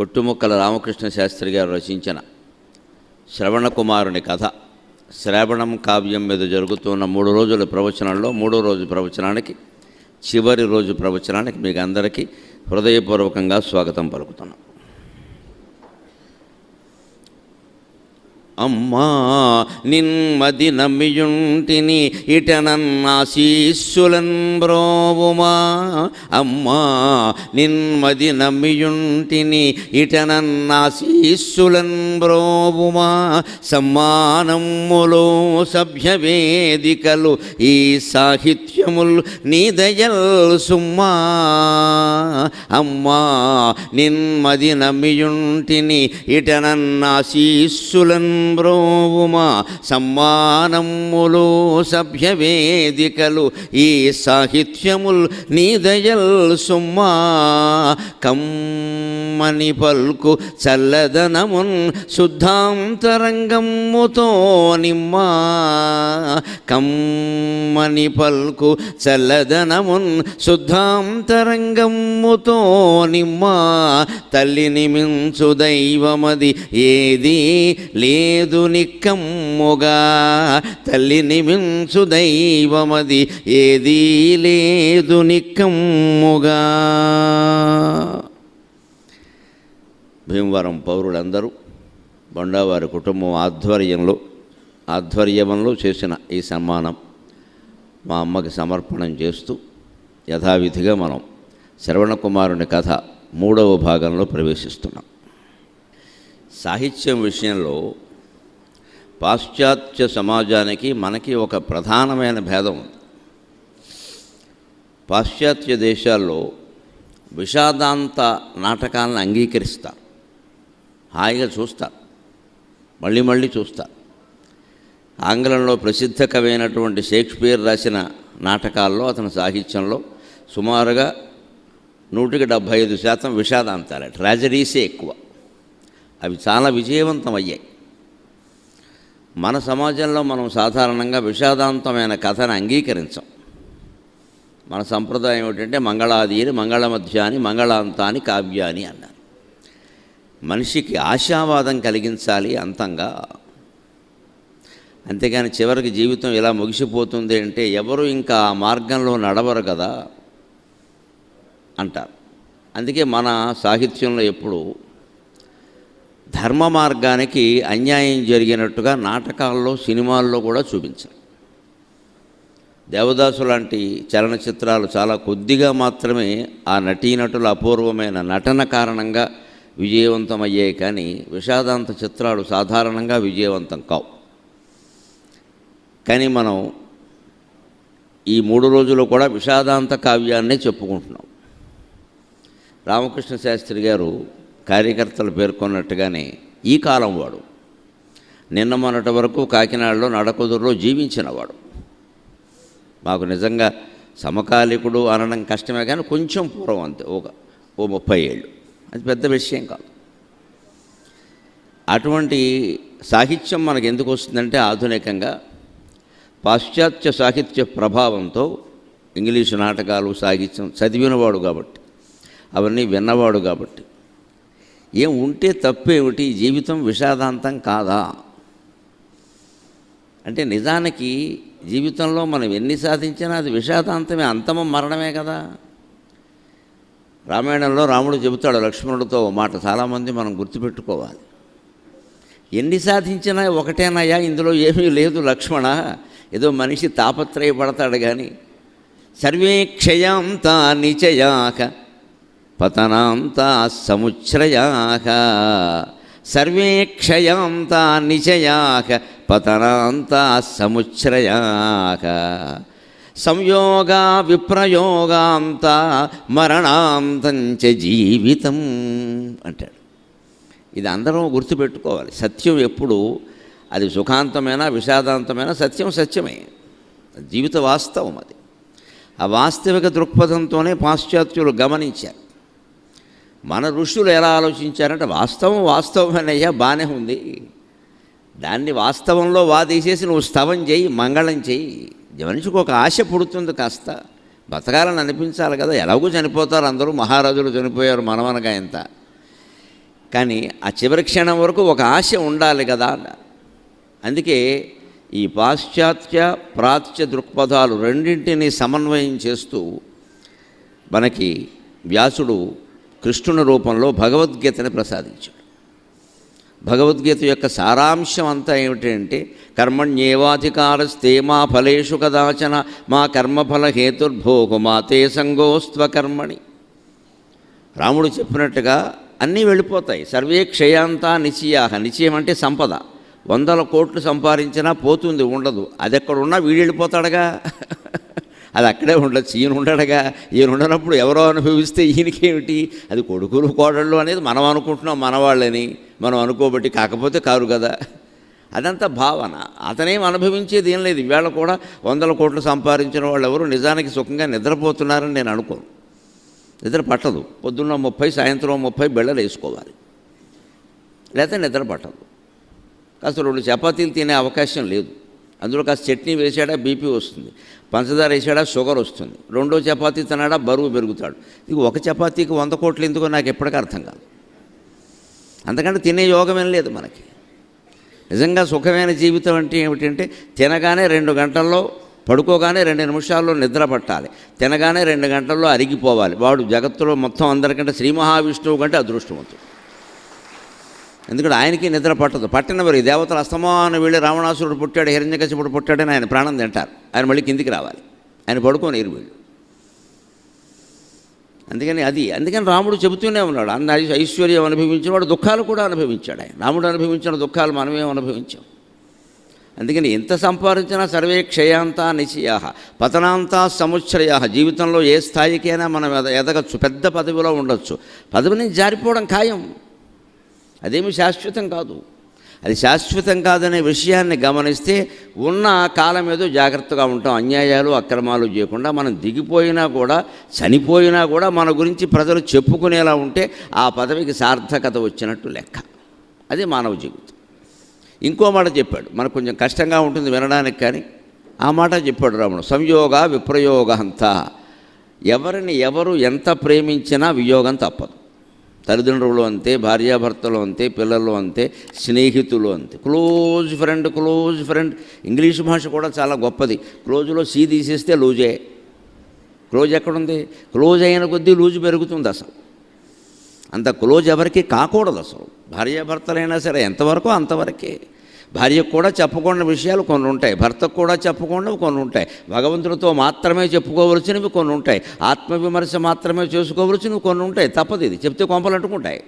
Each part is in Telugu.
ఒట్టుముక్కల రామకృష్ణ శాస్త్రి గారు రచించిన శ్రవణ కుమారుని కథ శ్రవణం కావ్యం మీద జరుగుతున్న 3 రోజుల ప్రవచనంలో 3వ రోజు ప్రవచనానికి చివరి రోజు ప్రవచనానికి మీకు అందరికీ హృదయపూర్వకంగా స్వాగతం పలుకుతున్నాం. అమ్మా నిన్మది నమ్మియుంటిని ఇటనన్నాశీస్సులన్ బ్రోవుమా. అమ్మా నిన్మది నమ్మియుంటిని ఇటనన్నాశీస్సులన్ బ్రోవుమా. సమ్మానములో సభ్యవేదికలు ఈ సాహిత్యముల్ నీదయల్ సుమ్మా. అమ్మా నిన్మది నమ్మియుంటిని ఇటనన్నాశీస్సులన్ బ్రోవుమా. సమ్మానములు సభ్యవేదికలు ఈ సాహిత్యముల్ నీదయల్ సుమ్మా. కమ్మని పల్కు చల్లదనమున్ శుద్ధాంతరంగముతో నిమ్మా. కమ్మని పల్కు చల్లదనమున్ శుద్ధాంతరంగముతో నిమ్మా. తల్లిని మించు దైవమది ఏది లేదు నిక్కమ్ముగా. తల్లిని మించు దైవమది ఏదీ లేదు నిక్కమ్ముగా. భీమవరం పౌరులందరూ బండావారి కుటుంబం ఆధ్వర్యంలో చేసిన ఈ సన్మానం మా అమ్మకి సమర్పణం చేస్తూ యథావిధిగా మనం శ్రవణ కుమారుని కథ 3వ భాగంలో ప్రవేశిస్తున్నాం. సాహిత్యం విషయంలో పాశ్చాత్య సమాజానికి మనకి ఒక ప్రధానమైన భేదం ఉంది. పాశ్చాత్య దేశాల్లో విషాదాంత నాటకాలను అంగీకరిస్తారు, హాయిగా చూస్తారు, మళ్ళీ మళ్ళీ చూస్తారు. ఆంగ్లంలో ప్రసిద్ధ కవి అయినటువంటి షేక్స్పియర్ రాసిన నాటకాల్లో అతని సాహిత్యంలో సుమారుగా 175% విషాదాంతాలే, ట్రాజడీసే ఎక్కువ. అవి చాలా విజయవంతం అయ్యాయి. మన సమాజంలో మనం సాధారణంగా విషాదాంతమైన కథను అంగీకరించం. మన సంప్రదాయం ఏమిటంటే మంగళాదీని మంగళమధ్యాని మంగళాంతాని కావ్యాని అన్నారు. మనిషికి ఆశావాదం కలిగించాలి అంతంగా. అంతేగాని చివరికి జీవితం ఇలా ముగిసిపోతుంది అంటే ఎవరు ఇంకా ఆ మార్గంలో నడవరు కదా అంటారు. అందుకే మన సాహిత్యంలో ఎప్పుడు ధర్మ మార్గానికి అన్యాయం జరిగినట్టుగా నాటకాల్లో సినిమాల్లో కూడా చూపించారు. దేవదాసు లాంటి చలనచిత్రాలు చాలా కొద్దిగా మాత్రమే ఆ నటీనటుల అపూర్వమైన నటన కారణంగా విజయవంతమయ్యాయి. కానీ విషాదాంత చిత్రాలు సాధారణంగా విజయవంతం కావు. కానీ మనం ఈ 3 రోజులు కూడా విషాదాంత కావ్యాన్నే చెప్పుకుంటున్నాం. రామకృష్ణ శాస్త్రి గారు కార్యకర్తలు పేర్కొన్నట్టుగానే ఈ కాలం వాడు. నిన్న మొన్నటి వరకు కాకినాడలో నడకుదురులో జీవించినవాడు. మాకు నిజంగా సమకాలికుడు అనడం కష్టమే, కానీ కొంచెం పూర్వం అంతే, ఓ 30 ఏళ్ళు. అది పెద్ద విషయం కాదు. అటువంటి సాహిత్యం మనకు ఎందుకు వస్తుందంటే ఆధునికంగా పాశ్చాత్య సాహిత్య ప్రభావంతో ఇంగ్లీషు నాటకాలు సాహిత్యం చదివినవాడు కాబట్టి, అవన్నీ విన్నవాడు కాబట్టి, ఏం ఉంటే తప్పేమిటి, జీవితం విషాదాంతం కాదా అంటే నిజానికి జీవితంలో మనం ఎన్ని సాధించినా అది విషాదాంతమే, అంతము మరణమే కదా. రామాయణంలో రాముడు చెబుతాడు లక్ష్మణుడితో మాట, చాలామంది మనం గుర్తుపెట్టుకోవాలి. ఎన్ని సాధించినా ఒకటేనయ్యా, ఇందులో ఏమీ లేదు లక్ష్మణ, ఏదో మనిషి తాపత్రయపడతాడు కానీ. సర్వే క్షయాంతా నిచయాక పతనాంతా సముచ్రయాక. సర్వే క్షయాంతా నిచయాక పతనాంతా సముచ్రయాక. సంయోగా విప్రయోగాంత మరణాంతంచ జీవితం అంటాడు. ఇది అందరం గుర్తుపెట్టుకోవాలి. సత్యం ఎప్పుడు అది సుఖాంతమైనా విషాదాంతమైనా సత్యం సత్యమే, జీవిత వాస్తవం అది. ఆ వాస్తవిక దృక్పథంతోనే పాశ్చాత్యులు గమనించారు. మన ఋషులు ఎలా ఆలోచించారంటే వాస్తవమేనయ్యా, బాగానే ఉంది, దాన్ని వాస్తవంలో వాదేసేసి నువ్వు స్తవం చేయి, మంగళం చేయి. మనిషికి ఒక ఆశ పుడుతుంది, కాస్త బతకాలని అనిపించాలి కదా. ఎలాగూ చనిపోతారు అందరూ, మహారాజులు చనిపోయారు మనమనగా ఎంత. కానీ ఆ చివరి క్షణం వరకు ఒక ఆశ ఉండాలి కదా అన్నారు. అందుకే ఈ పాశ్చాత్య ప్రాచ్య దృక్పథాలు రెండింటినీ సమన్వయం చేస్తూ మనకి వ్యాసుడు కృష్ణుని రూపంలో భగవద్గీతని ప్రసాదించాడు. భగవద్గీత యొక్క సారాంశం అంతా ఏమిటంటే కర్మణ్యేవాధికారస్తే మా ఫలేషు కదాచన మా కర్మఫల హేతుర్భోగు మా తే సంగోస్త్వకర్మణి. రాముడు చెప్పినట్టుగా అన్నీ వెళ్ళిపోతాయి. సర్వే క్షయాంతా నిశ్చయాహ. నిశ్చయం అంటే సంపద. 100 కోట్లు సంపాదించినా పోతుంది, ఉండదు. అది ఎక్కడున్నా వీడు వెళ్ళిపోతాడుగా, అది అక్కడే ఉండొచ్చు. ఈయన ఉండడుగా. ఈయన ఉండనప్పుడు ఎవరో అనుభవిస్తే ఈయనకేమిటి? అది కొడుకులు కోడళ్ళు అనేది మనం అనుకుంటున్నాం మనవాళ్ళని, మనం అనుకోబట్టి. కాకపోతే కారు కదా, అదంతా భావన. అతనేం అనుభవించేది ఏం లేదు. ఇవాళ కూడా 100 కోట్లు సంపాదించిన వాళ్ళు ఎవరు నిజానికి సుఖంగా నిద్రపోతున్నారని నేను అనుకోను. నిద్ర పట్టదు. పొద్దున్న 30, సాయంత్రం 30 బెళ్ళలు వేసుకోవాలి, లేకపోతే నిద్ర పట్టదు. కాస్త 2 చపాతీలు తినే అవకాశం లేదు. అందులో కాస్త చట్నీ వేసాడా బీపీ వస్తుంది, పంచదార వేసాడా షుగర్ వస్తుంది, 2వ చపాతీ తినాడా బరువు పెరుగుతాడు. ఇక ఒక చపాతీకి 100 కోట్లు ఎందుకో నాకు ఎప్పటికీ అర్థం కాదు. అంతకంటే తినే యోగం ఏం లేదు మనకి. నిజంగా సుఖమైన జీవితం అంటే ఏమిటంటే తినగానే 2 గంటల్లో, పడుకోగానే 2 నిమిషాల్లో నిద్ర పట్టాలి, తినగానే 2 గంటల్లో అరిగిపోవాలి. వాడు జగత్తులో మొత్తం అందరికంటే శ్రీ మహావిష్ణువు కంటే అదృష్టవంతుడు. ఎందుకంటే ఆయనకి నిద్ర పట్టదు. పట్టిన మరి దేవతలు అస్తమానం వెళ్ళి రావణాసురుడు పుట్టాడు, హిరణ్యకశిపుడు పుట్టాడని ఆయన ప్రాణం తింటారు. ఆయన మళ్ళీ కిందికి రావాలి, ఆయన పడుకోనిరు వీళ్ళు. అందుకని రాముడు చెబుతూనే ఉన్నాడు, అన్న ఐశ్వర్యం అనుభవించిన వాడు దుఃఖాలు కూడా అనుభవించాడు. ఆయన రాముడు అనుభవించిన దుఃఖాలు మనమేం అనుభవించాం. అందుకని ఎంత సంపాదించినా సర్వే క్షయాంతా నిశ్చయా పతనాంతా సముచ్చరయా. జీవితంలో ఏ స్థాయికైనా మనం ఎదగచ్చు, పెద్ద పదవిలో ఉండొచ్చు. పదవి నుంచి జారిపోవడం ఖాయం. అదేమి శాశ్వతం కాదు. అది శాశ్వతం కాదనే విషయాన్ని గమనిస్తే ఉన్న కాలం ఏదో జాగ్రత్తగా ఉంటాం. అన్యాయాలు అక్రమాలు చేయకుండా మనం దిగిపోయినా కూడా, చనిపోయినా కూడా మన గురించి ప్రజలు చెప్పుకునేలా ఉంటే ఆ పదవికి సార్థకత వచ్చినట్టు లెక్క. అది మానవ జీవితం. ఇంకో మాట చెప్పాడు, మనకు కొంచెం కష్టంగా ఉంటుంది వినడానికి, కానీ ఆ మాట చెప్పాడు రాముడు. సంయోగ విప్రయోగ అంతా. ఎవరిని ఎవరు ఎంత ప్రేమించినా వియోగం తప్పదు. తల్లిదండ్రులు అంతే, భార్యాభర్తలు అంతే, పిల్లలు అంతే, స్నేహితులు అంతే. Close friend. ఇంగ్లీష్ భాష కూడా చాలా గొప్పది. క్లోజ్లో సీ తీసేస్తే లూజే. క్లోజ్ ఎక్కడుంది? క్లోజ్ అయిన కొద్దీ లూజు పెరుగుతుంది. అసలు అంత క్లోజ్ ఎవరికి కాకూడదు. అసలు భార్యాభర్తలైనా సరే ఎంతవరకు అంతవరకే. భార్యకు కూడా చెప్పుకున్న విషయాలు కొన్ని ఉంటాయి, భర్తకు కూడా చెప్పుకున్నవి కొన్ని ఉంటాయి, భగవంతుడితో మాత్రమే చెప్పుకోవలసినవి కొన్ని ఉంటాయి, ఆత్మవిమర్శ మాత్రమే చేసుకోవలసినవి కొన్ని ఉంటాయి. తప్పదు, ఇది చెప్తే కొంపలు అంటుకుంటాయి.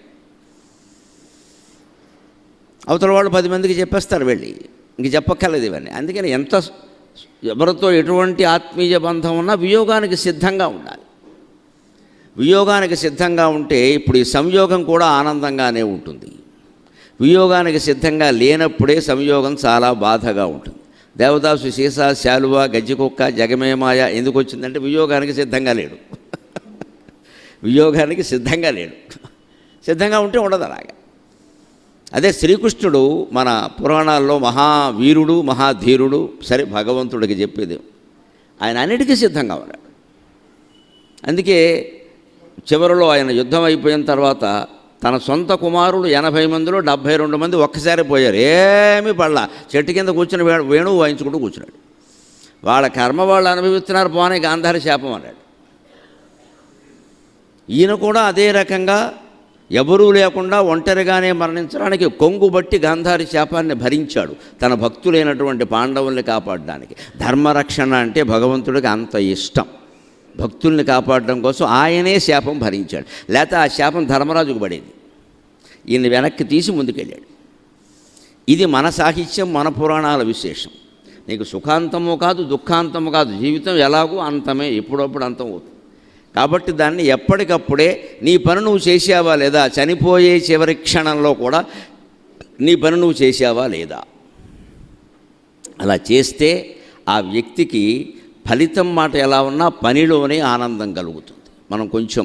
అవతల వాళ్ళు 10 మందికి చెప్పేస్తారు వెళ్ళి, ఇంక చెప్పక్కర్లేదు ఇవన్నీ. అందుకని ఎంత ఎవరితో ఎటువంటి ఆత్మీయ బంధం ఉన్నా వియోగానికి సిద్ధంగా ఉండాలి. వియోగానికి సిద్ధంగా ఉంటే ఇప్పుడు ఈ సంయోగం కూడా ఆనందంగానే ఉంటుంది. వియోగానికి సిద్ధంగా లేనప్పుడే సంయోగం చాలా బాధగా ఉంటుంది. దేవదాసు సీసా, శాలువ, గజ్జికుక్క, జగమేమాయ ఎందుకు వచ్చిందంటే వియోగానికి సిద్ధంగా లేడు. వియోగానికి సిద్ధంగా లేడు. సిద్ధంగా ఉంటే ఉండదు అలాగా. అదే శ్రీకృష్ణుడు మన పురాణాల్లో మహావీరుడు, మహాధీరుడు. సరే, భగవంతుడికి చెప్పేది ఆయన అన్నిటికీ సిద్ధంగా ఉన్నాడు. అందుకే చివరిలో ఆయన యుద్ధం అయిపోయిన తర్వాత తన సొంత కుమారులు 80 మందిలో 72 మంది ఒక్కసారి పోయారు. ఏమీ పడలా. చెట్టు కింద కూర్చుని వేణువు వాయించుకుంటూ కూర్చున్నాడు. వాళ్ళ కర్మ వాళ్ళు అనుభవిస్తున్నారు, పోనీ గాంధారి శాపం అన్నాడు. ఈయన కూడా అదే రకంగా ఎవరూ లేకుండా ఒంటరిగానే మరణించడానికి కొంగుబట్టి గాంధారి శాపాన్ని భరించాడు, తన భక్తులైనటువంటి పాండవుల్ని కాపాడడానికి. ధర్మరక్షణ అంటే భగవంతుడికి అంత ఇష్టం. భక్తుల్ని కాపాడడం కోసం ఆయనే శాపం భరించాడు. లేకపోతే ఆ శాపం ధర్మరాజుకు పడేది. ఈయన వెనక్కి తీసి ముందుకెళ్ళాడు. ఇది మన సాహిత్యం, మన పురాణాల విశేషం. నీకు సుఖాంతము కాదు, దుఃఖాంతము కాదు. జీవితం ఎలాగూ అంతమే, ఎప్పుడప్పుడు అంతం అవుతుంది. కాబట్టి దాన్ని ఎప్పటికప్పుడే నీ పని నువ్వు చేసావా లేదా, చనిపోయే చివరి క్షణంలో కూడా నీ పని నువ్వు చేసావా లేదా, అలా చేస్తే ఆ వ్యక్తికి ఫలితం మాట ఎలా ఉన్నా పనిలోనే ఆనందం కలుగుతుంది. మనం కొంచెం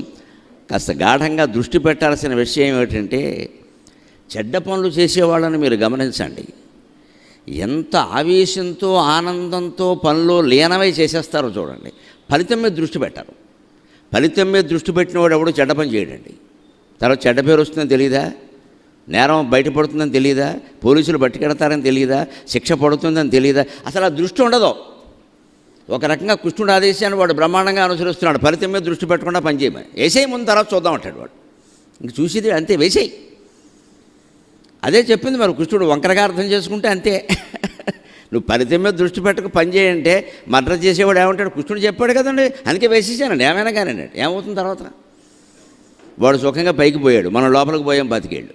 కాస్త గాఢంగా దృష్టి పెట్టాల్సిన విషయం ఏమిటంటే, చెడ్డ పనులు చేసేవాళ్ళని మీరు గమనించండి. ఎంత ఆవేశంతో, ఆనందంతో పనిలో లీనమై చేసేస్తారో చూడండి. ఫలితం మీద దృష్టి పెట్టారు. ఫలితం మీద దృష్టి పెట్టిన వాడు ఎవడు చెడ్డ పని చేయడండి. తర్వాత చెడ్డ పేరు వస్తుందని తెలియదా? నేరం బయటపడుతుందని తెలియదా? పోలీసులు బట్టికెడతారని తెలియదా? శిక్ష పడుతుందని తెలియదా? అసలు ఆ దృష్టి ఉండదు. ఒక రకంగా కృష్ణుడు ఆదేశాన్ని వాడు బ్రహ్మాండంగా అనుసరిస్తున్నాడు. ఫలితం మీద దృష్టి పెట్టకుండా పనిచేయమని. వేసేయి ముందు తర్వాత చూద్దాం అంటాడు వాడు. ఇంక చూసేది అంతే, వేసేయి. అదే చెప్పింది మరి కృష్ణుడు. వంకరగా అర్థం చేసుకుంటే అంతే. నువ్వు ఫలితం మీద దృష్టి పెట్టక పని చేయంటే మర్డర్ చేసేవాడు ఏమంటాడు? కృష్ణుడు చెప్పాడు కదండి, అందుకే వేసేసానండి ఏమైనా కానీ. ఏమవుతుంది తర్వాత? వాడు సుఖంగా పైకి పోయాడు, మనం లోపలికి పోయాం బతికేళ్ళు.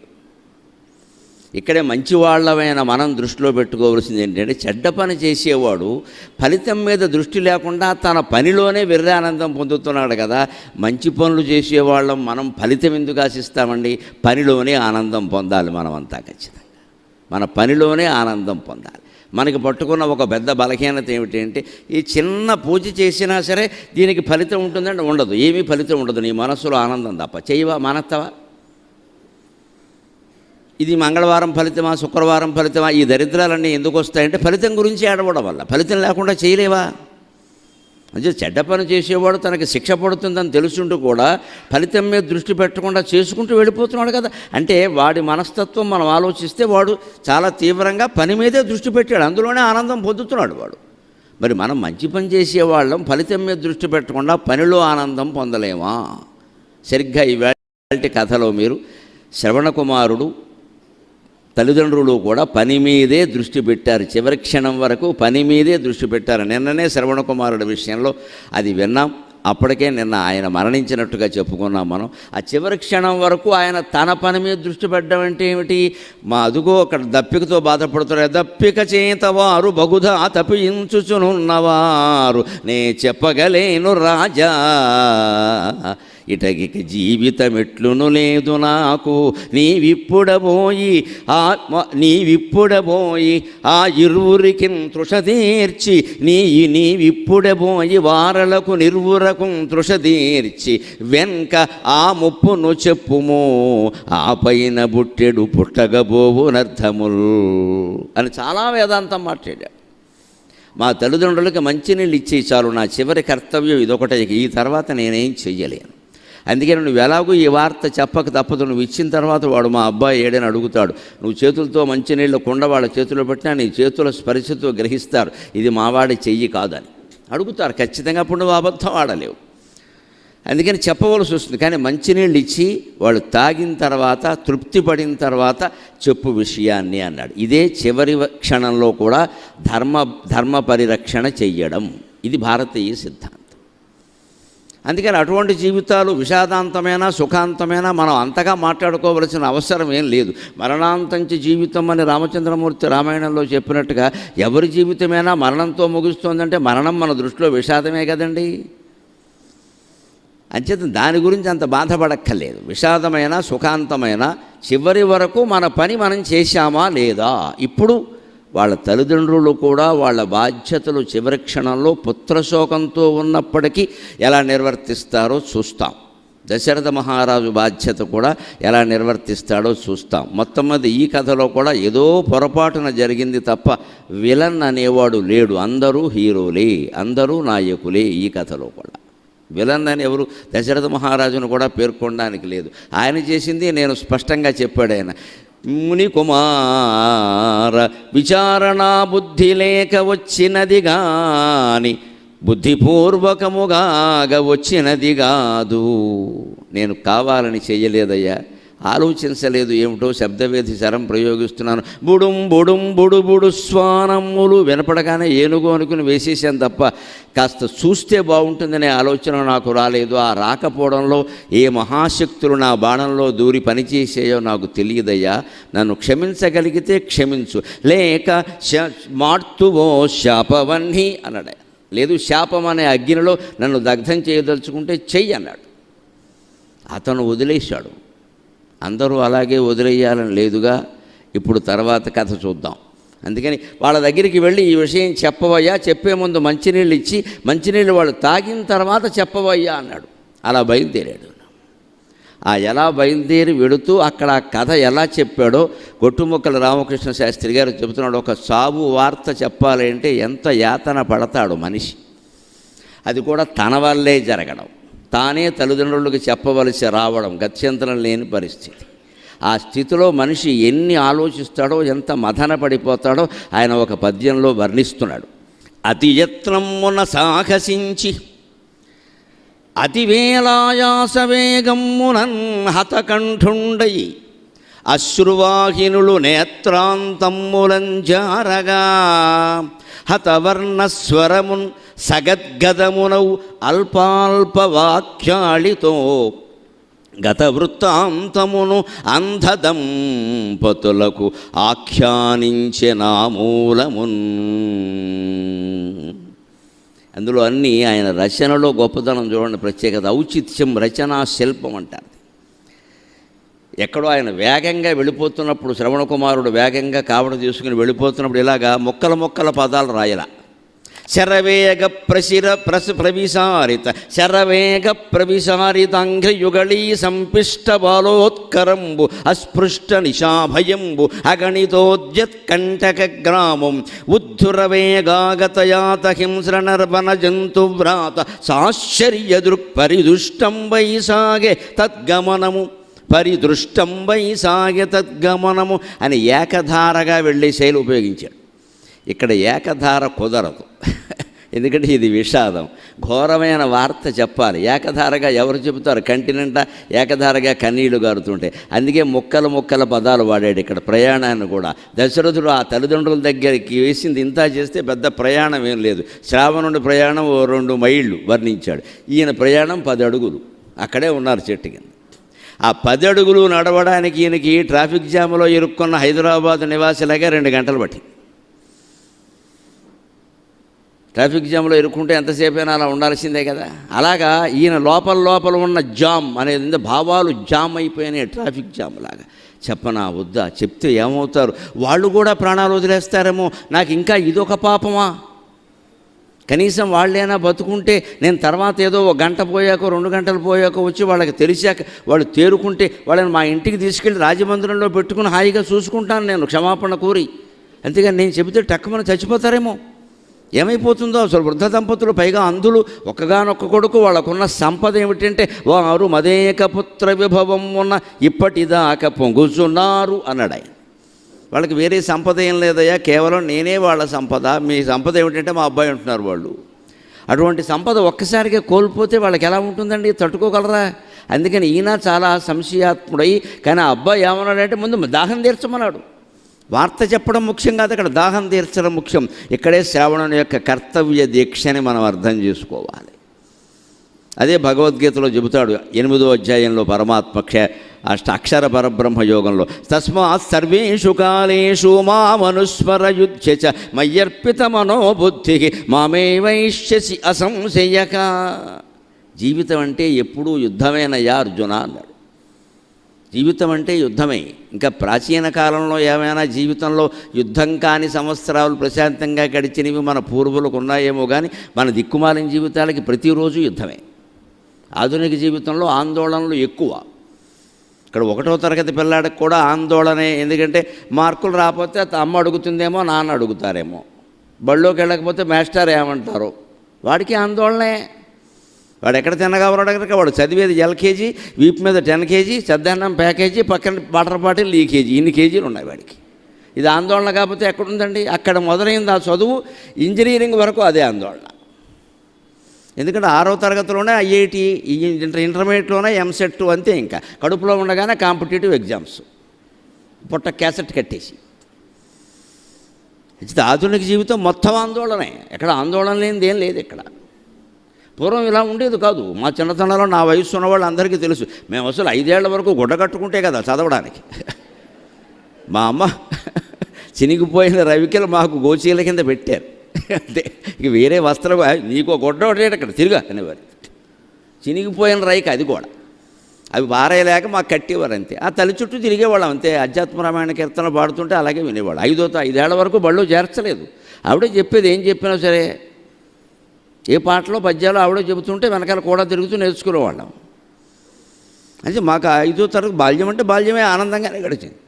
ఇక్కడే మంచి వాళ్ళమైన మనం దృష్టిలో పెట్టుకోవాల్సింది ఏంటంటే, చెడ్డ పని చేసేవాడు ఫలితం మీద దృష్టి లేకుండా తన పనిలోనే వెర్రి ఆనందం పొందుతున్నాడు కదా. మంచి పనులు చేసేవాళ్ళం మనం ఫలితం ఎందుకు ఆశిస్తామండి? పనిలోనే ఆనందం పొందాలి మనమంతా. ఖచ్చితంగా మన పనిలోనే ఆనందం పొందాలి. మనకి పట్టుకున్న ఒక పెద్ద బలహీనత ఏమిటంటే, ఈ చిన్న పూజ చేసినా సరే దీనికి ఫలితం ఉంటుందంటే ఉండదు. ఏమీ ఫలితం ఉండదు. నీ మనస్సులో ఆనందం తప్ప. చేయవా, మానత్తవా? ఇది మంగళవారం ఫలితమా, శుక్రవారం ఫలితమా? ఈ దరిద్రాలన్నీ ఎందుకు వస్తాయంటే ఫలితం గురించి ఏడవడం వల్ల. ఫలితం లేకుండా చేయలేవా? అంటే చెడ్డ పని చేసేవాడు తనకి శిక్ష పడుతుందని తెలుసుంటూ కూడా ఫలితం మీద దృష్టి పెట్టకుండా చేసుకుంటూ వెళ్ళిపోతున్నాడు కదా. అంటే వాడి మనస్తత్వం మనం ఆలోచిస్తే వాడు చాలా తీవ్రంగా పని మీదే దృష్టి పెట్టాడు, అందులోనే ఆనందం పొందుతున్నాడు వాడు. మరి మనం మంచి పని చేసేవాళ్ళం ఫలితం మీద దృష్టి పెట్టకుండా పనిలో ఆనందం పొందలేమా? సరిగ్గా ఈవేళ కథలో మీరు శ్రవణ కుమారుడు తల్లిదండ్రులు కూడా పని మీదే దృష్టి పెట్టారు. చివరి క్షణం వరకు పని మీదే దృష్టి పెట్టారు. నిన్ననే శ్రవణ కుమారుడి విషయంలో అది విన్నాం. అప్పటికే నిన్న ఆయన మరణించినట్టుగా చెప్పుకున్నాం మనం. ఆ చివరి క్షణం వరకు ఆయన తన పని మీద దృష్టి పెట్టడం అంటే ఏమిటి? మా అదుగో అక్కడ దప్పికతో బాధపడుతున్నారు. దప్పిక చేతవారు బహుధా తప్పించుచునున్నవారు నే చెప్పగలేను రాజా, ఇటగిక జీవితమెట్లును లేదు నాకు, నీవిప్పుడబోయి ఆ ఇరువురికి తృష తీర్చి నీవిప్పుడబోయి వారలకు నిర్వురకు తృష తీర్చి వెంక ఆ ముప్పును చెప్పుమో ఆ పైన బుట్టెడు పుట్టగబోవునర్థముల్ అని చాలా వేదాంతం మాట్లాడాడు. మా తల్లిదండ్రులకి మంచినీళ్ళు ఇచ్చి చాలు, నా చివరి కర్తవ్యం ఇదొకటే, ఈ తర్వాత నేనేం చెయ్యలేను. అందుకే నువ్వు ఎలాగూ ఈ వార్త చెప్పక తప్పదు. నువ్వు ఇచ్చిన తర్వాత వాడు మా అబ్బాయి ఏడని అడుగుతాడు. నువ్వు చేతులతో మంచినీళ్ళ కుండ వాళ్ళ చేతిలో పెట్టినా నీ చేతుల స్పర్శతో గ్రహిస్తారు ఇది మావాడి చెయ్యి కాదని అడుగుతారు ఖచ్చితంగా. అప్పుడు నువ్వు అబద్ధం ఆడలేవు. అందుకని చెప్పవలసి వస్తుంది. కానీ మంచినీళ్ళు ఇచ్చి వాళ్ళు తాగిన తర్వాత తృప్తి పడిన తర్వాత చెప్పు విషయాన్ని అన్నాడు. ఇదే చివరి క్షణంలో కూడా ధర్మ పరిరక్షణ చెయ్యడం. ఇది భారతీయ సిద్ధాంతం. అందుకని అటువంటి జీవితాలు విషాదాంతమైనా సుఖాంతమైనా మనం అంతగా మాట్లాడుకోవలసిన అవసరం ఏం లేదు. మరణాంతంచి జీవితం అని రామచంద్రమూర్తి రామాయణంలో చెప్పినట్టుగా ఎవరి జీవితమైనా మరణంతో ముగుస్తుందంటే మరణం మన దృష్టిలో విషాదమే కదండి. అంచేత దాని గురించి అంత బాధపడక్కర్లేదు. విషాదమైన సుఖాంతమైన చివరి వరకు మన పని మనం చేశామా లేదా. ఇప్పుడు వాళ్ళ తల్లిదండ్రులు కూడా వాళ్ళ బాధ్యతలు చివరి క్షణంలో పుత్రశోకంతో ఉన్నప్పటికీ ఎలా నిర్వర్తిస్తారో చూస్తాం. దశరథ మహారాజు బాధ్యత కూడా ఎలా నిర్వర్తిస్తాడో చూస్తాం. మొత్తం మీద ఈ కథలో కూడా ఏదో పొరపాటున జరిగింది తప్ప విలన్ అనేవాడు లేడు. అందరూ హీరోలే, అందరూ నాయకులే. ఈ కథలో కూడా విలన్ అని ఎవరు దశరథ మహారాజును కూడా పేర్కొనడానికి లేదు. ఆయన చేసింది నేను స్పష్టంగా చెప్పాడు. ఆయన ముని కుమార విచారణ బుద్ధి లేక వచ్చినది గాని బుద్ధిపూర్వకముగా వచ్చినది కాదు. నేను కావాలని చెయ్యలేదయ్యా, ఆలోచించలేదు. ఏమిటో శబ్దవేధి శరం ప్రయోగిస్తున్నాను. బుడుం బుడుం బుడు బుడు స్వానమ్ములు వినపడగానే ఏనుగు అనుకుని వేసేసాను తప్ప కాస్త చూస్తే బాగుంటుందనే ఆలోచన నాకు రాలేదు. ఆ రాకపోవడంలో ఏ మహాశక్తులు నా బాణంలో దూరి పనిచేసేయో నాకు తెలియదయ్యా. నన్ను క్షమించగలిగితే క్షమించు, లేక మార్తువో శాపవన్నీ అన్నాడు. లేదు శాపం అనే అగ్నిలో నన్ను దగ్ధం చేయదలుచుకుంటే చెయ్యి అన్నాడు. అతను వదిలేశాడు. అందరూ అలాగే వదిలేయాలని లేదుగా. ఇప్పుడు తర్వాత కథ చూద్దాం. అందుకని వాళ్ళ దగ్గరికి వెళ్ళి ఈ విషయం చెప్పవయ్యా, చెప్పే ముందు మంచినీళ్ళు ఇచ్చి మంచినీళ్ళు వాళ్ళు తాగిన తర్వాత చెప్పవయ్యా అన్నాడు. అలా బయలుదేరాడు. ఎలా బయలుదేరి వెడుతూ అక్కడ ఆ కథ ఎలా చెప్పాడో గొట్టుముక్కల రామకృష్ణ శాస్త్రి గారు చెబుతున్నాడు. ఒక చావు వార్త చెప్పాలి అంటే ఎంత యాతన పడతాడు మనిషి. అది కూడా తన వల్లే జరగడం, తానే తల్లిదండ్రులకు చెప్పవలసి రావడం, గత్యంతరం లేని పరిస్థితి. ఆ స్థితిలో మనిషి ఎన్ని ఆలోచిస్తాడో, ఎంత మదన పడిపోతాడో ఆయన ఒక పద్యంలో వర్ణిస్తున్నాడు. అతి యత్నమున సాహసించి అతివేలాయాస వేగమ్మునన్ హతకంఠుండై అశ్రువాహినులు నేత్రాంతమ్ములంజారగా హతవర్ణస్వరమున్ సగద్గదమునౌ అల్పాల్పవాక్యాళితో గతవృత్తాంతమును అంధదంపతులకు ఆఖ్యానించెనామూలమున్. అందులో అన్నీ ఆయన రచనలో గొప్పతనం చూడండి, ప్రత్యేకత, ఔచిత్యం, రచనా శిల్పం అంటారు. ఎక్కడో ఆయన వేగంగా వెళ్ళిపోతున్నప్పుడు, శ్రవణ కుమారుడు వేగంగా కావడ తీసుకుని వెళ్ళిపోతున్నప్పుడు ఇలాగా మొక్కల పదాలు రాయల. శరవేగ ప్రవిసారిత శరవేగ ప్రవిసారితాంఘ్రయుగళీ సంపిష్ట బాలోత్కరంబు అస్పృష్ట నిశాభయంబు అగణితోద్యత్కంటక గ్రామం ఉద్ధురవేగాగతయాత హింస్రనర్వన జంతువ్రాత సాశ్చర్య దృక్పరిదుష్టం వైసాగే తద్గమనము పరిదృష్టం వైసాగే తద్గమనము అని ఏకధారగా వెళ్ళే శైలి ఉపయోగించాడు. ఇక్కడ ఏకధార కుదరదు, ఎందుకంటే ఇది విషాదం, ఘోరమైన వార్త చెప్పాలి. ఏకధారగా ఎవరు చెబుతారు? కంటినింట ఏకధారగా కన్నీళ్లు గారుతుంటాయి. అందుకే ముక్కల పదాలు వాడాడు ఇక్కడ. ప్రయాణాన్ని కూడా దశరథుడు ఆ తల్లిదండ్రుల దగ్గరికి వేసింది ఇంత చేస్తే పెద్ద ప్రయాణం ఏం లేదు. శ్రావణుడి ప్రయాణం 2 మైళ్ళు వర్ణించాడు. ఈయన ప్రయాణం 10 అడుగులు, అక్కడే ఉన్నారు చెట్టు కింద. ఆ 10 అడుగులు నడవడానికి ఈయనకి ట్రాఫిక్ జామ్లో ఇరుక్కున్న హైదరాబాద్ నివాసులాగా 2 గంటలు పట్టి. ట్రాఫిక్ జామ్లో ఇరుక్కుంటే ఎంతసేపైనా అలా ఉండాల్సిందే కదా. అలాగా ఈయన లోపల ఉన్న జామ్ అనేది భావాలు జామ్ అయిపోయినాయి, ట్రాఫిక్ జామ్ లాగా. చెప్పనా వద్దా? చెప్తే ఏమవుతారు? వాళ్ళు కూడా ప్రాణాలు వదిలేస్తారేమో. నాకు ఇంకా ఇదొక పాపమా? కనీసం వాళ్ళైనా బతుకుంటే నేను తర్వాత ఏదో 1 గంట పోయాకో 2 గంటలు పోయాకో వచ్చి వాళ్ళకి తెలిసాక వాళ్ళు తేరుకుంటే వాళ్ళని మా ఇంటికి తీసుకెళ్ళి రాజమందిరంలో పెట్టుకుని హాయిగా చూసుకుంటాను నేను, క్షమాపణ కోరి. అంతేగాని నేను చెబితే టక్కుమని చచ్చిపోతారేమో. ఏమైపోతుందో అసలు. వృద్ధ దంపతులు, పైగా అంధులు, ఒక్కగానొక్క కొడుకు, వాళ్ళకున్న సంపద ఏమిటంటే వారు మదేక పుత్ర విభవం ఉన్న ఇప్పటిదాకా పొంగుచున్నారు అన్నాడు ఆయన. వాళ్ళకి వేరే సంపద ఏం లేదయ్యా, కేవలం నేనే వాళ్ళ సంపద. మీ సంపద ఏమిటంటే మా అబ్బాయి అంటున్నారు వాళ్ళు. అటువంటి సంపద ఒక్కసారిగా కోల్పోతే వాళ్ళకి ఎలా ఉంటుందండి? తట్టుకోగలరా? అందుకని ఈయన చాలా సంశయాత్ముడై, కానీ ఆ అబ్బాయి ఏమన్నాడంటే ముందు దాహం తీర్చమన్నాడు. వార్త చెప్పడం ముఖ్యం కాదు, అక్కడ దాహం తీర్చడం ముఖ్యం. ఇక్కడే శ్రావణుని యొక్క కర్తవ్య దీక్షని మనం అర్థం చేసుకోవాలి. అదే భగవద్గీతలో చెబుతాడు 8వ అధ్యాయంలో పరమాత్మ అక్షర పరబ్రహ్మ యోగంలో, తస్మాత్ సర్వేషు కాలేషు మామనుస్మరయుధ్య చ మయ్యర్పిత మనోబుద్ధి మామేవైష్యసి అసంశయక. జీవితం అంటే ఎప్పుడూ యుద్ధమేనయ్యా అర్జున అన్నాడు. జీవితం అంటే యుద్ధమే. ఇంకా ప్రాచీన కాలంలో ఏమైనా జీవితంలో యుద్ధం కాని సంవత్సరాలు ప్రశాంతంగా గడిచినవి మన పూర్వులకు ఉన్నాయేమో, కానీ మన దిక్కుమాలిన జీవితాలకి ప్రతిరోజు యుద్ధమే. ఆధునిక జీవితంలో ఆందోళనలు ఎక్కువ. ఇక్కడ 1వ తరగతి పిల్లాడికి కూడా ఆందోళనే. ఎందుకంటే మార్కులు రాకపోతే అమ్మ అడుగుతుందేమో, నాన్న అడుగుతారేమో. బళ్ళోకి వెళ్ళకపోతే మాస్టర్ ఏమంటారో, వాడికి ఆందోళనే. వాడు ఎక్కడ తినగలవాడు అక్కడికి. వాడు చదివేది LKG, వీపు మీద 10 kg, చద్దన్నం ప్యాకేజీ, పక్కన వాటర్ బాటిల్ లీకేజీ, ఇన్ని కేజీలు ఉన్నాయి వాడికి. ఇది ఆందోళన కాకపోతే ఎక్కడుందండి? అక్కడ మొదలైంది ఆ చదువు. ఇంజనీరింగ్ వరకు అదే ఆందోళన. ఎందుకంటే 6వ తరగతిలోనే IIT, ఇంటర్మీడియట్లోనే MSET, అంతే. ఇంకా కడుపులో ఉండగానే కాంపిటేటివ్ ఎగ్జామ్స్, పొట్ట క్యాసెట్ కట్టేసి. ఆధునిక జీవితం మొత్తం ఆందోళనే. ఎక్కడ ఆందోళన లేనిది ఏం లేదు ఇక్కడ. పూర్వం ఇలా ఉండేది కాదు. మా చిన్నతనంలో నా వయసు ఉన్న వాళ్ళు అందరికీ తెలుసు. మేము అసలు 5 ఏళ్ల వరకు గుడ్డ కట్టుకుంటే కదా చదవడానికి. మా అమ్మ చినిగిపోయిన రవికలు మాకు గోచీల కింద పెట్టారు. అంటే ఇక వేరే వస్త్రం, నీకు గుడ్డ ఒకటే అక్కడ తిరుగా అనేవారు. చినిగిపోయిన రైకి అది కూడా, అవి పారేయలేక మాకు కట్టేవారు అంతే. ఆ తల్లి చుట్టూ తిరిగేవాళ్ళం అంతే. అధ్యాత్మ రామాయణ కీర్తనలు పాడుతుంటే అలాగే వినేవాళ్ళు. 5 ఏళ్ల వరకు బళ్ళు చేర్చలేదు. ఆవిడే చెప్పేది, ఏం చెప్పినా సరే, ఏ పాటలో పద్యాలు ఆవిడే చెబుతుంటే వెనకాల కూడా తిరుగుతూ నేర్చుకునేవాళ్ళం. అంటే మాకు 5వ తరగతి బాల్యం అంటే బాల్యమే ఆనందంగానే గడిచింది.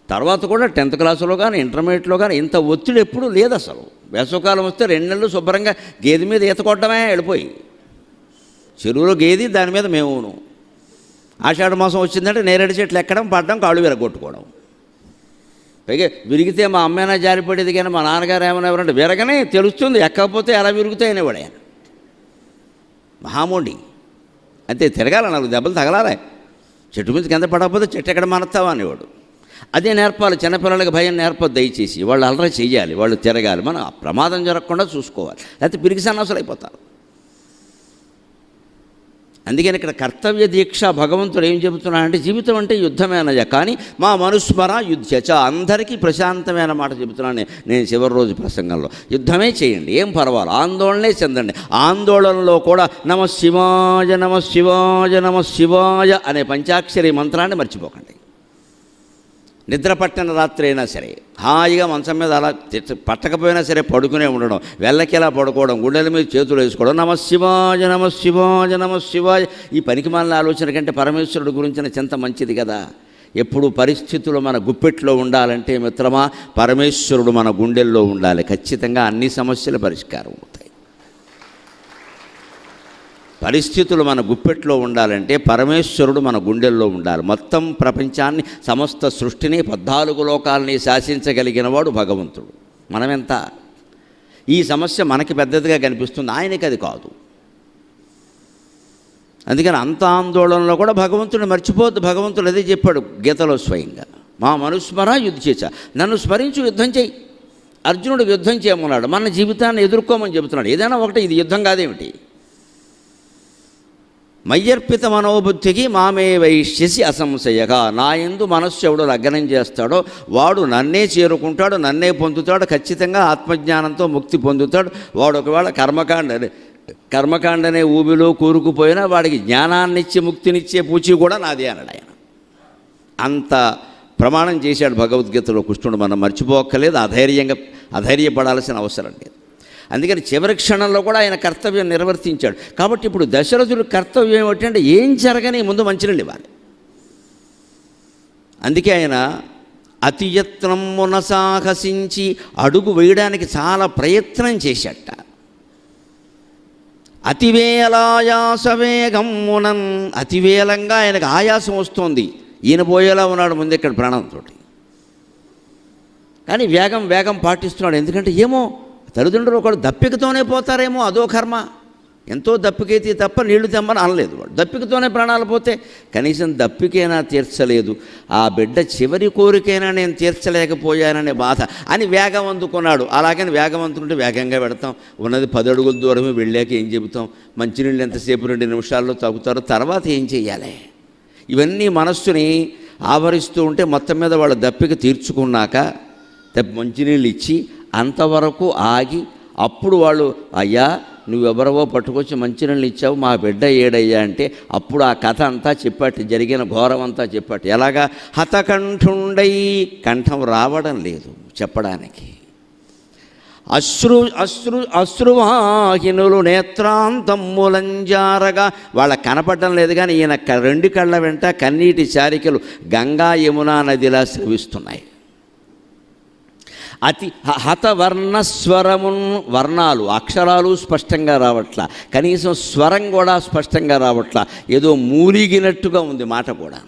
తర్వాత కూడా 10th క్లాసులో కానీ ఇంటర్మీడియట్లో కానీ ఇంత ఒత్తిడి ఎప్పుడూ లేదు అసలు. వేసవకాలం వస్తే 2 నెలలు శుభ్రంగా గేదె మీద ఈత కొట్టడమే వెళ్ళిపోయి. చెరువులో గేది, దాని మీద మేమును. ఆషాఢ మాసం వచ్చిందంటే నేరేడు చెట్లు ఎక్కడం, పడడం, కాళ్ళు విరగొట్టుకోవడం. పైగా విరిగితే మా అమ్మైనా జారిపడేది, కానీ మా నాన్నగారు ఏమైనా ఎవరంటే విరగనే తెలుస్తుంది, ఎక్కకపోతే ఎలా విరుగుతాయని వాడు ఆయన మహామోండి. అంతే, తిరగాల, 4 దెబ్బలు తగలాలి, చెట్టు మీద కింద పడకపోతే చెట్టు ఎక్కడ మనస్తావా అనేవాడు. అదే నేర్పాలి, చిన్నపిల్లలకి భయం నేర్పదు దయచేసి. వాళ్ళు అలరా చెయ్యాలి, వాళ్ళు తిరగాలి, మనం ప్రమాదం జరగకుండా చూసుకోవాలి, లేకపోతే పిరికి సన్నాసులు అయిపోతారు. అందుకని ఇక్కడ కర్తవ్య దీక్ష భగవంతుడు ఏం చెబుతున్నాడంటే, జీవితం అంటే యుద్ధమేనయ్యా, కానీ మా మనుస్మర యుద్ధచ, అందరికీ ప్రశాంతమైన మాట చెబుతున్నాను నేను చివరి రోజు ప్రసంగంలో. యుద్ధమే చేయండి, ఏం పర్వాలేదు, ఆందోళనే చెందండి. ఆందోళనలో కూడా నమ శివాయ నమ శివాయ నమ శివాయ అనే పంచాక్షరి మంత్రాన్ని మర్చిపోకండి. నిద్ర పట్టిన రాత్రి అయినా సరే హాయిగా మంచం మీద అలా పట్టకపోయినా సరే పడుకునే ఉండడం, వెళ్ళకిలా పడుకోవడం, గుండెల మీద చేతులు వేసుకోవడం, నమ శివాయ నమ శివాయ నమ శివాయ. ఈ పనికిమాలిన ఆలోచన కంటే పరమేశ్వరుడు గురించిన చింత మంచిది కదా. ఎప్పుడు పరిస్థితులు మన గుప్పెట్లో ఉండాలంటే మిత్రమా, పరమేశ్వరుడు మన గుండెల్లో ఉండాలి. ఖచ్చితంగా అన్ని సమస్యలు పరిష్కారం అవుతాయి. పరిస్థితులు మన గుప్పెట్లో ఉండాలంటే పరమేశ్వరుడు మన గుండెల్లో ఉండాలి. మొత్తం ప్రపంచాన్ని, సమస్త సృష్టిని, 14 లోకాలని శాసించగలిగిన వాడు భగవంతుడు. మనమెంత? ఈ సమస్య మనకి పెద్దదిగా కనిపిస్తుంది, ఆయనకి అది కాదు. అందుకని అంత ఆందోళనలో కూడా భగవంతుడిని మర్చిపోద్దు. భగవంతుడు అదే చెప్పాడు గీతలో స్వయంగా, మా మనుస్మర యుద్ధచేచ, నన్ను స్మరించు, యుద్ధం చేయి. అర్జునుడికి యుద్ధం చేయమన్నాడు, మన జీవితాన్ని ఎదుర్కోమని చెబుతున్నాడు. ఏదైనా ఒకటి, ఇది యుద్ధం కాదేమిటి? మయ్యర్పిత మనోబుద్ధికి మామే వైష్యసి అసంశయగా, నా యందు మనస్సు ఎవడు లగ్నం చేస్తాడో వాడు నన్నే చేరుకుంటాడు, నన్నే పొందుతాడు, ఖచ్చితంగా ఆత్మజ్ఞానంతో ముక్తి పొందుతాడు. వాడు ఒకవేళ కర్మకాండనే ఊబిలో కూరుకుపోయినా వాడికి జ్ఞానాన్నిచ్చే ముక్తినిచ్చే పూచి కూడా నాదే అన్నాడు ఆయన. అంత ప్రమాణం చేశాడు భగవద్గీతలో కృష్ణుడు. మనం మర్చిపోక్కలేదు, అధైర్యపడాల్సిన అవసరం లేదు. అందుకని చివరి క్షణంలో కూడా ఆయన కర్తవ్యం నిర్వర్తించాడు. కాబట్టి ఇప్పుడు దశరథుడు కర్తవ్యం ఏమిటంటే, ఏం జరగని ముందు మంచినీళ్ళు ఇవ్వాలి. అందుకే ఆయన అతియత్నమున సాహసించి అడుగు వేయడానికి చాలా ప్రయత్నం చేశాట. అతివేలాయాస వేగమునన్, అతివేలంగా ఆయనకు ఆయాసం వస్తోంది. ఈయన పోయేలా ఉన్నాడు ముందు ఇక్కడ ప్రాణంతో, కానీ వేగం పాటిస్తున్నాడు. ఎందుకంటే ఏమో తల్లిదండ్రులు ఒకడు దప్పికతోనే పోతారేమో, అదో కర్మ. ఎంతో దప్పికైతే తప్ప నీళ్లు తెమ్మని అనలేదు వాడు. దప్పికతోనే ప్రాణాలు పోతే కనీసం దప్పికైనా తీర్చలేదు, ఆ బిడ్డ చివరి కోరికైనా నేను తీర్చలేకపోయాననే బాధ అని వేగం అందుకున్నాడు. అలాగని వేగం అందుకుంటే వేగంగా పెడతాం, ఉన్నది 10 అడుగుల దూరమే, వెళ్ళాక ఏం చెబుతాం? మంచినీళ్ళు ఎంతసేపు 2 నిమిషాల్లో తాగుతారో, తర్వాత ఏం చెయ్యాలి? ఇవన్నీ మనస్సుని ఆవరిస్తూ ఉంటే మొత్తం మీద వాళ్ళ దప్పిక తీర్చుకున్నాక మంచినీళ్ళు ఇచ్చి అంతవరకు ఆగి, అప్పుడు వాళ్ళు అయ్యా నువ్వెవరవో పట్టుకొచ్చి మంచినీళ్ళు ఇచ్చావు, మా బిడ్డ ఏడయ్యా అంటే అప్పుడు ఆ కథ అంతా చెప్పాడు, జరిగిన ఘోరం అంతా చెప్పాడు. ఎలాగా? హతకంఠుండై, కంఠం రావడం లేదు చెప్పడానికి. అశ్రువాహినులు నేత్రాంతమ్ములంజారగా, వాళ్ళ కనపడడం లేదు కానీ ఈయన 2 కళ్ళ వెంట కన్నీటి చారికలు గంగా యమునా నదిలా స్రవిస్తున్నాయి. హతవర్ణస్వరము, వర్ణాలు అక్షరాలు స్పష్టంగా రావట్లా, కనీసం స్వరం కూడా స్పష్టంగా రావట్లా, ఏదో మూలిగినట్టుగా ఉంది మాట కూడా.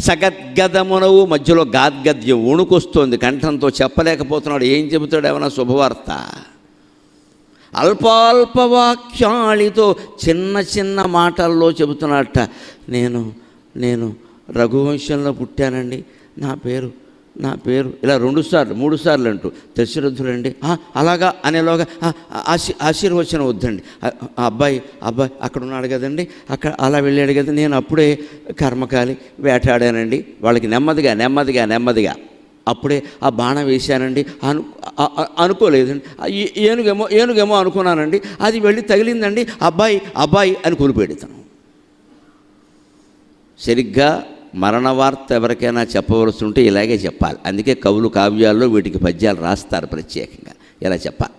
సగద్గదమునవు, మధ్యలో గాద్గద్యం వణుకొస్తోంది, కంఠంతో చెప్పలేకపోతున్నాడు. ఏం చెబుతాడు? ఏమైనా శుభవార్త? అల్పాల్పవాక్యాళితో, చిన్న మాటల్లో చెబుతున్నట్ట. నేను రఘువంశంలో పుట్టానండి, నా పేరు ఇలా 2 సార్లు 3 సార్లు అంటూ దశరథుడండి అలాగా అనేలోగా ఆశీర్వచనం వద్దండి, అబ్బాయి అక్కడ ఉన్నాడు కదండి, అక్కడ అలా వెళ్ళాడు కదా, నేను అప్పుడే కర్మకాలి వేటాడానండి, వాళ్ళకి నెమ్మదిగా అప్పుడే ఆ బాణం వేశానండి, అనుకోలేదండి, ఏనుగేమో అనుకున్నానండి, అది వెళ్ళి తగిలిందండి, అబ్బాయి అని కూలిపెడతాను. సరిగ్గా మరణ వార్త ఎవరికైనా చెప్పవలసి ఉంటే ఇలాగే చెప్పాలి. అందుకే కవులు కావ్యాల్లో వీటికి పద్యాలు రాస్తారు ప్రత్యేకంగా, ఇలా చెప్పాలి.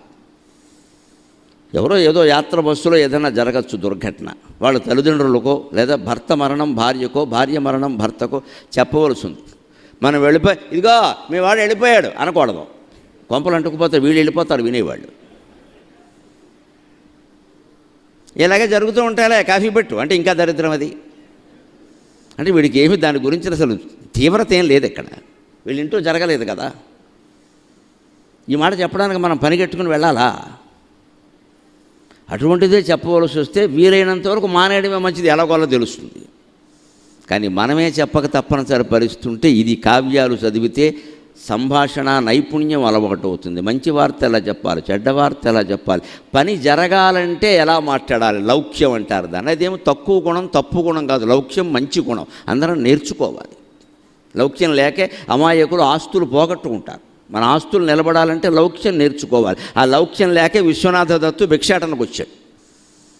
ఎవరో ఏదో యాత్ర బస్సులో ఏదైనా జరగచ్చు దుర్ఘటన, వాళ్ళ తల్లిదండ్రులకో లేదా భర్త మరణం భార్యకో, భార్య మరణం భర్తకో చెప్పవలసి ఉంది. మనం వెళ్ళిపోయి ఇదిగో మీ వాడు వెళ్ళిపోయాడు అనకూడదు. కొంపలు అంటుకుపోతే వీళ్ళు వెళ్ళిపోతారు వినేవాళ్ళు. ఇలాగే జరుగుతూ ఉంటాయిలే, కాఫీ పెట్టు అంటే ఇంకా దరిద్రం అది. అంటే వీడికి ఏమి దాని గురించి అసలు తీవ్రత ఏం లేదు ఇక్కడ, వీళ్ళింటూ జరగలేదు కదా. ఈ మాట చెప్పడానికి మనం పనిగట్టుకుని వెళ్ళాలా? అటువంటిదే చెప్పవలసి వస్తే వీలైనంత వరకు మానేయడమే మంచిది, ఎలాగోలా తెలుస్తుంది. కానీ మనమే చెప్పక తప్పనిసరి పరిస్థితుంటే ఇది కావ్యాలు చదివితే సంభాషణ నైపుణ్యం అలవాటు అవుతుంది. మంచి వార్త ఎలా చెప్పాలి, చెడ్డ వార్త ఎలా చెప్పాలి, పని జరగాలంటే ఎలా మాట్లాడాలి, లౌక్యం అంటారు దాన్ని. అదేమో తక్కువ గుణం తప్పు గుణం కాదు, లౌక్యం మంచి గుణం, అందరం నేర్చుకోవాలి. లౌక్యం లేకే అమాయకులు ఆస్తులు పోగొట్టుకుంటారు. మన ఆస్తులు నిలబడాలంటే లౌక్యం నేర్చుకోవాలి. ఆ లౌక్యం లేకే విశ్వనాథ దత్తు భిక్షాటనకు వచ్చాడు.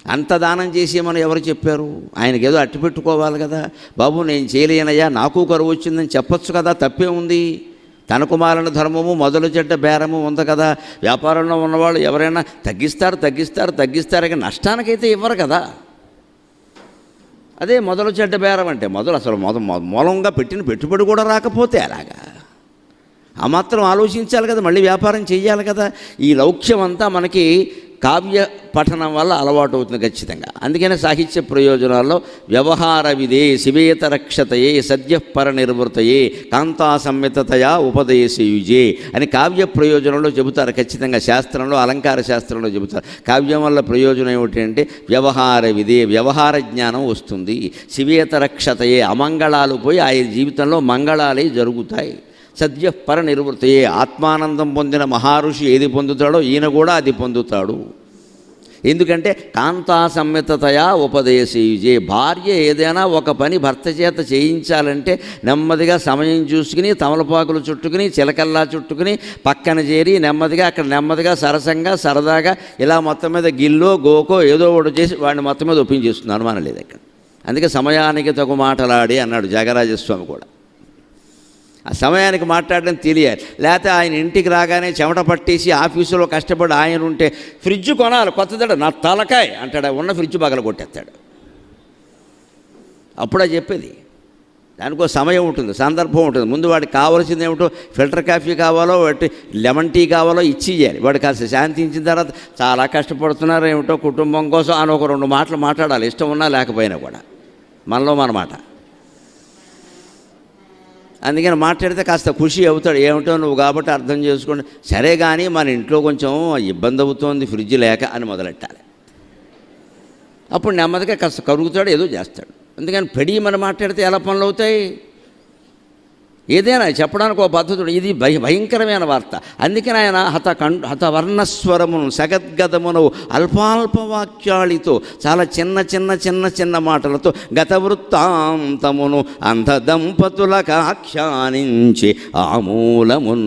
అంత దానం చేసేమని ఎవరు చెప్పారు? ఆయనకి ఏదో అట్టి పెట్టుకోవాలి కదా. బాబు నేను చేయలేనయ్యా, నాకు కరువు వచ్చిందని చెప్పొచ్చు కదా, తప్పే ఉంది. తనకు మాలిన ధర్మము మొదలు చెడ్డ బేరము ఉంది కదా. వ్యాపారంలో ఉన్నవాళ్ళు ఎవరైనా తగ్గిస్తారు ఇక నష్టానికైతే ఇవ్వరు కదా. అదే మొదలు చెడ్డ బేరం అంటే అసలు మూలంగా పెట్టిన పెట్టుబడి కూడా రాకపోతే అలాగా ఆ మాత్రం ఆలోచించాలి కదా, మళ్ళీ వ్యాపారం చెయ్యాలి కదా. ఈ లౌక్యం అంతా మనకి కావ్య పఠనం వల్ల అలవాటు అవుతుంది ఖచ్చితంగా. అందుకనే సాహిత్య ప్రయోజనాల్లో వ్యవహార విదే శివేతరక్షతయే సద్యపర నిర్వృతయే కాంతా సంహితతయా ఉపదేశయుజే అని కావ్య ప్రయోజనంలో చెబుతారు ఖచ్చితంగా. శాస్త్రంలో అలంకార శాస్త్రంలో చెబుతారు. కావ్యం వల్ల ప్రయోజనం ఏమిటంటే వ్యవహార విదే, వ్యవహార జ్ఞానం వస్తుంది. శివేతరక్షతయే, అమంగళాలు పోయి ఆయన జీవితంలో మంగళాలే జరుగుతాయి. సద్యపర నిర్వృతయే, ఆత్మానందం పొందిన మహర్షి ఏది పొందుతాడో ఈయన కూడా అది పొందుతాడు. ఎందుకంటే కాంతా సంహితతయా ఉపదేశయుజే, భార్య ఏదైనా ఒక పని భర్త చేత చేయించాలంటే నెమ్మదిగా సమయం చూసుకుని తమలపాకులు చుట్టుకుని చిలకల్లా చుట్టుకుని పక్కన చేరి నెమ్మదిగా సరసంగా సరదాగా ఇలా మొత్తం మీద గిల్లో గోకో ఏదో ఒకటి చేసి వాడిని మొత్తం మీద ఒప్పించేస్తుంది, అనుమానం లేదు అక్కడ. అందుకే సమయానికి తగు మాటలాడి అన్నాడు త్యాగరాజస్వామి కూడా. ఆ సమయానికి మాట్లాడడం తెలియాలి. లేకపోతే ఆయన ఇంటికి రాగానే చెమట పట్టేసి ఆఫీసులో కష్టపడి ఆయన ఉంటే ఫ్రిడ్జ్ కొనాలి కొత్తదట, నా తలకాయ అంటాడు, ఉన్న ఫ్రిడ్జ్ పగల కొట్టేస్తాడు. అప్పుడే చెప్పేది. దానికో సమయం ఉంటుంది, సందర్భం ఉంటుంది. ముందు వాడికి కావాల్సింది ఏమిటో, ఫిల్టర్ కాఫీ కావాలో లెమన్ టీ కావాలో ఇచ్చేయాలి. వాడు కాస్త శాంతించిన తర్వాత చాలా కష్టపడుతున్నారు ఏమిటో కుటుంబం కోసం అని ఒక 2 మాటలు మాట్లాడాలి, ఇష్టం ఉన్నా లేకపోయినా కూడా మనలో మన మాట. అందుకని మాట్లాడితే కాస్త ఖుషి అవుతాడు. ఏమిటో నువ్వు కాబట్టి అర్థం చేసుకోండి, సరే కానీ మన ఇంట్లో కొంచెం ఇబ్బంది అవుతోంది ఫ్రిడ్జ్ లేక అని మొదలెట్టాలి. అప్పుడు నెమ్మదిగా కాస్త కరుగుతాడు, ఏదో చేస్తాడు. అందుకని పెడిమని మాట్లాడితే ఎలా పనులు అవుతాయి? ఏదైనా చెప్పడానికి ఒక పద్ధతుడు. ఇది భయంకరమైన వార్త. అందుకని ఆయన హతవర్ణస్వరమును సగద్గదమును అల్పాల్పవాక్యాళితో చాలా చిన్న మాటలతో గత వృత్తాంతమును అంధ దంపతులకు ఆఖ్యానించి ఆమూలమున్